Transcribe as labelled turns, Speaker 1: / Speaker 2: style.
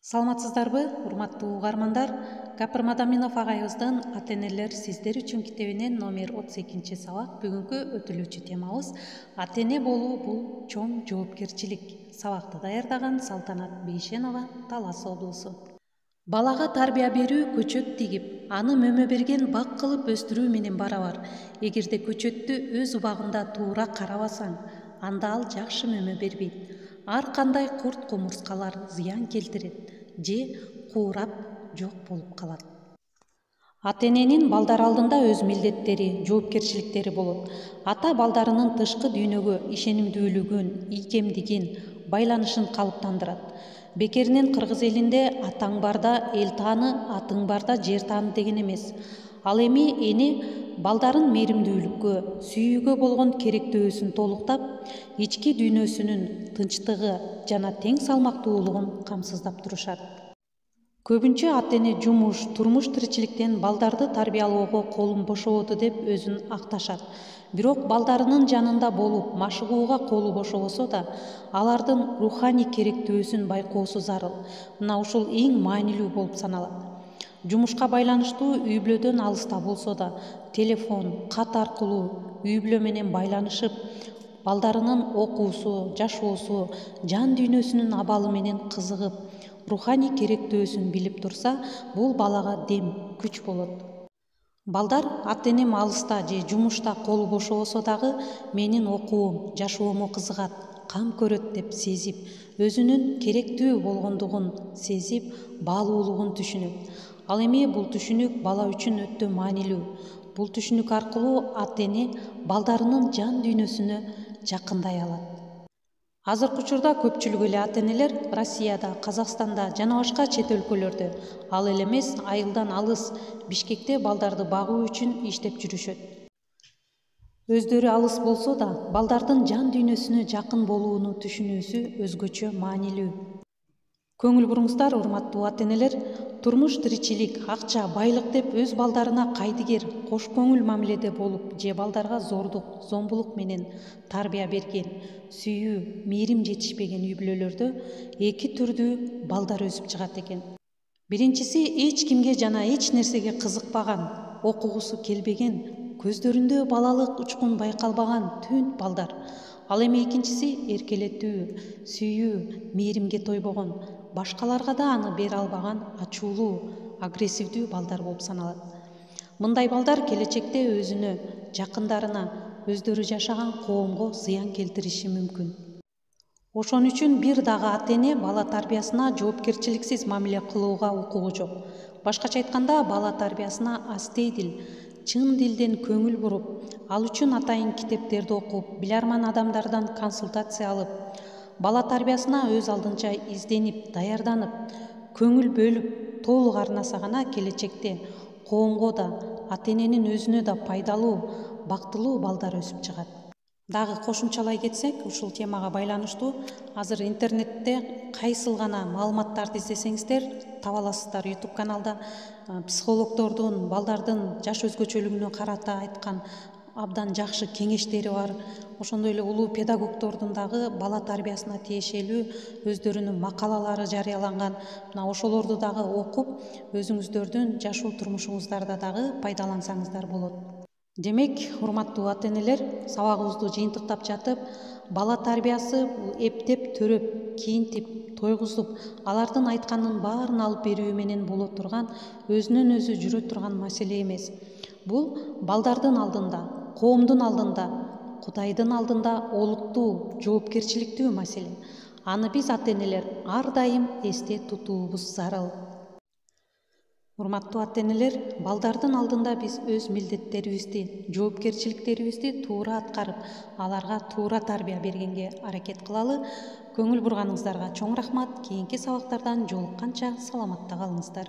Speaker 1: Саламатсыздарбы, урматтуу угармандар? Гапыр Мадаминов агайыбыздын ата-энелер сиздер үчүн китебинен номер 32 сабак. Бүгүнкү өтүлүүчү темабыз ата-эне болуу бул чоң жоопкерчилик. Сабакты даярдаган Салтанат Бейшенова, Талас облусу. Балага тарбия берүү көчөт тигип, аны мөмө берген бак кылып өстүрүү менен барабар. Эгерде көчөттү өз убагында туура карабасаң, анда ал жакшы мөмө бербейт. Ар кандай курт кумурскалар зыян келтирет же куурап жок болуп калат. Ата-эненин балдар алдында өз милдеттери, жоопкерчиликтери болот. Ата балдарынын тышкы дүйнөгө ишенимдүүлүгүн, ийкемдигин, байланышын калыптандырат. Бекеринен кыргыз элинде атаң барда эл тааны, атың барда жер тааны деген эмес. Ал эми эне балдарын мээримдүүлүккө, сүйүүгө болгон керектөөсүн толуктап, ички дүйнөсүнүн тынчтыгы жана тең салмактуулугун камсыздап турушат. Көбүнчө ата-эне жумуш, турмуш тиричиликтен балдарды тарбиялоого колум бошободу деп өзүн акташат. Бирок балдарынын жанында болуп, машыгууга колу бошобосо да, алардын руханий керектөөсүн байкоосу зарыл. Мына ушул эң маанилүү болуп саналат. Жумушка байланыштуу үй бүлөдөн алыста болсо да, телефон, кат аркылуу үй бүлө менен байланышып, балдарынын окуусу, жашоосу, жан дүйнөсүнүн абалы менен кызыгып, руханий керектөөсүн билип турса, бул балага дем, күч болот. Балдар ата-энем алыста же жумушта колу бошобосо дагы менин окуум, жашоомо кызыгат, кам көрөт деп сезип, өзүнүн керектүү болгондугун сезип, баалуулугун түшүнөт. Ал эми бул түшүнүк бала үчүн өтө маанилүү. Бул түшүнүк аркылуу ата-эне балдарынын жан дүйнөсүнө жакындай алат. Азыркы учурда көпчүлүк эле ата-энелер Россияда, Казакстанда жана башка чет өлкөлөрдө, ал эле эмес айылдан алыс Бишкекте балдарды багуу үчүн иштеп жүрүшөт. Өздөрү алыс болсо да, балдардын жан дүйнөсүнө жакын болууну түшүнүүсү өзгөчө маанилүү. Көңүл буруңуздар, урматтуу ата-энелер. Турмуш, тиричилик, акча, байлык деп өз балдарына кайдыгер, кош көңүл мамиледе болуп, же балдарга зордук, зомбулук менен тарбия берген, сүйүү, мээрим жетишпеген үй бүлөлөрдө эки түрдүү балдар өсүп чыгат экен. Биринчиси эч кимге жана эч нерсеге кызыкпаган, окугусу келбеген, көздөрүндө балалык учкун байкалбаган түнт балдар. Ал эми экинчиси эркелетүү, сүйүү, мээримге тойбогон, башкаларга да аны бере албаган ачуулуу, агрессивдүү балдар болуп саналат. Мындай балдар келечекте өзүнө, жакындарына, өздөрү жашаган коомго зыян келтириши мүмкүн. Ошон үчүн бир дагы ата-эне бала тарбиясына жоопкерчиликсиз мамиле кылууга укугу жок. Башкача айтканда, бала тарбиясына астейдил, чын дилден көңүл буруп, ал үчүн атайын китептерди окуп, биларман адамдардан консультация алып, бала тарбиясына өз алдынча изденип, даярданып, көңүл бөлүп, толук арнаса гана келечекте коомго да, ата-эненин өзүнө да пайдалуу, бактылуу балдар өсүп чыгат. Дагы кошумчалай кетсек, ушул темага байланыштуу азыр интернетте кайсыл гана маалыматтарды издесеңиздер таба аласыздар. YouTube каналда психологдордун балдардын жаш өзгөчөлүгүнө карата айткан абдан жакшы кеңештери бар. Ошондой эле улуу педагогдордун дагы бала тарбиясына тиешелүү өздөрүнүн макалалары жарыяланган. Мына ошолорду дагы окуп, өзүңүздөрдүн жашоо турмушуңуздарда дагы пайдалансаңыздар болот. Демек, урматтуу ата-энелер, сабагыбызды жыйынтыктап жатып, бала тарбиясы бул эптеп, төрөп, кийинтип, тойгузуп, алардын айтканынын баарын алып берүү менен боло турган, өзүнөн өзү жүрө турган маселе эмес. Бул балдардын алдында, коомдун алдында, Кудайдын алдында олуттуу, жоопкерчиликтүү маселе. Аны биз ата-энелер ар дайым эсте тутуубуз зарыл. Урматтуу ата-энелер, балдардын алдында биз өз милдеттерибизди, жоопкерчиликтерибизди туура аткарып, аларга туура тарбия бергенге аракет кылалы. Көңүл бурганыңыздарга чоң рахмат. Кийинки сабактардан жолукканча саламатта калыңыздар.